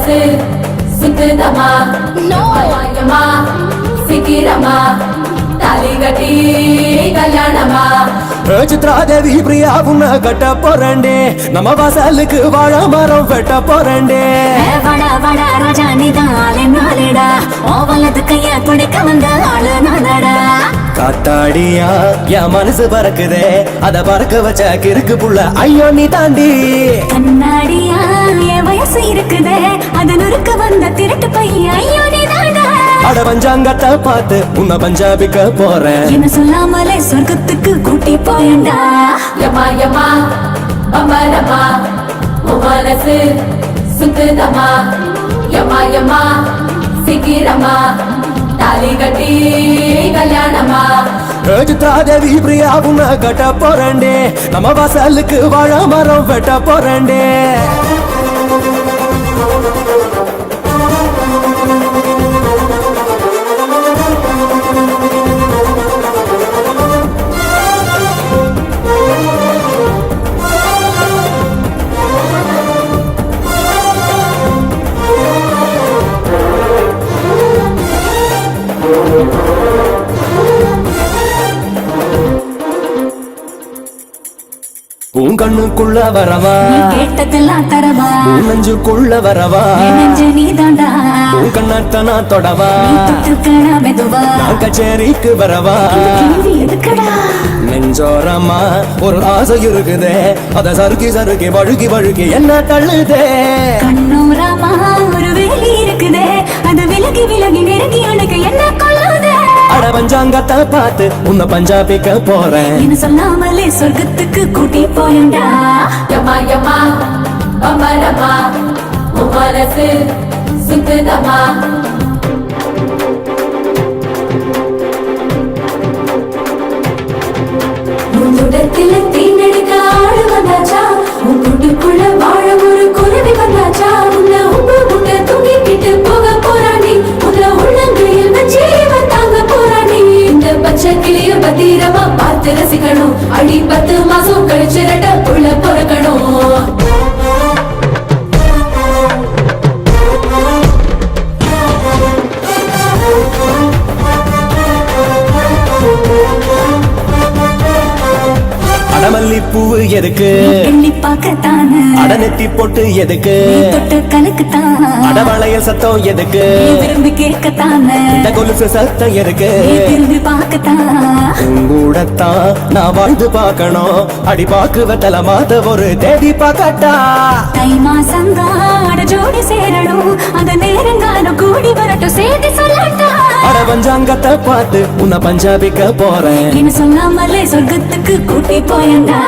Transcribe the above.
மனசு சுத்துதமா யமா சிக்கிரமா தாலி கட்டி கல்யாணமா சித்ராதேவி பிரியா உன்ன கட்ட போறேன்டே நம்ம வாசலுக்கு வாழ மரம் வெட்ட போறேன்டே வடா வடா ராஜா நிதாலே நாளடா ஓவலது கைய பிடிக்க வந்த ஆளு நானடா காத்தாடியா என் மனசு பறக்குதே அத பறக்க வச்ச கிறுக்கு புள்ள ஐயோ நீ தாண்டி கண்ணாடியா என் வயசு இருக்குதே அது நுறுக்க வந்த திருட்டு பையன் ஐயோ நீ தாண்டா அட பஞ்சாங்கத்தை பார்த்து உன்னை பஞ்சாபிக்க போறேன் என்ன சொல்லாமலே சொர்க்கத்துக்கு கூட்டி போயண்டா யமா யமா பம்பரமா மனசு சுத்துதமா யமா யமா சிக்கிரமா தாலி கட்டி கல்யாணமா சித்ராதேவி பிரியா உன்ன கட்ட போறேன்டே நம்ம வாசலுக்கு வாழ மரம் வெட்ட போறேன்டே உன் கண்ணுக்குள்ள வரவா நீ கேட்டதெல்லாம் தரவா உன் நெஞ்சுக்குள்ள வரவா நெஞ்சு நீ தாண்டா உன் கண்ணத்தை நான் தொடவா தொட்டுக்கடா மெதுவா நான் கச்சேரிக்கு வரவா கேள்வி எதுக்கடா நெஞ்சோரமா ஒரு ஆசை இருக்குதே அத சறுக்கி சறுக்கி வழுக்கி வழுக்கி என்ன தள்ளுதே கண்ணூரமா ஒரு வேலி இருக்குதே அது விலகி விலகி நெருங்கி எனக்கு என்ன கொள்ளுதே அட பஞ்சாங்கத்தை பார்த்து உன்னை பஞ்சாபிக்க போறேன் என்ன சொல்லாமலே சொர்க்கத்துக்கு கூட்டி போயண்டா யமா யமா பம்பரமா மனசு சுத்துதமா முன்னுடத்தில தீண்டெடுக்க ஆடு வந்தாச்சா உன் கூட்டுக்குள்ள வாழ ஒரு குருவி வந்தாச்சா உன்னை உப்பு முட்டை தூங்கிக்கிட்டு போக போறாண்டி உன்னை உள்ளங்கையில் வச்சு தாங்க போறாண்டி இந்த பச்சை கிளிய பத்திரமா பார்த்து ரசிக்கணும் அடி 10 மாசம் கழிச்சு ரெட்ட புள்ள பொறக்கணும் அடமல்லி பூவு எதுக்கு எண்ணி பார்க்கத்தானே அடநெத்தி போட்டு எதுக்கு தொட்டு கலக்குத்தான் அடவளையல் சத்தம் எதுக்கு விரும்பி கேட்கத்தானே இந்த கொலுசு சத்தம் எதுக்கு திரும்பி பார்க்கத்தான் உங்கூடத்தான் நான் வாழ்ந்து பார்க்கணும் அடி பாக்கு வெத்தல மாத ஒரு தேடி பார்க்கட்டா தை மாசங்காட ஜோடி சேரணும் அந்த நேரங்காலம் கூடி வரட்டும் சேர்த்து சொல்லட்டா அட பஞ்சாங்கத்தை பார்த்து உன்னை பஞ்சாபிக்க போறேன் என்ன சொல்லாமலே சொர்க்கத்துக்கு கூட்டி போயண்டா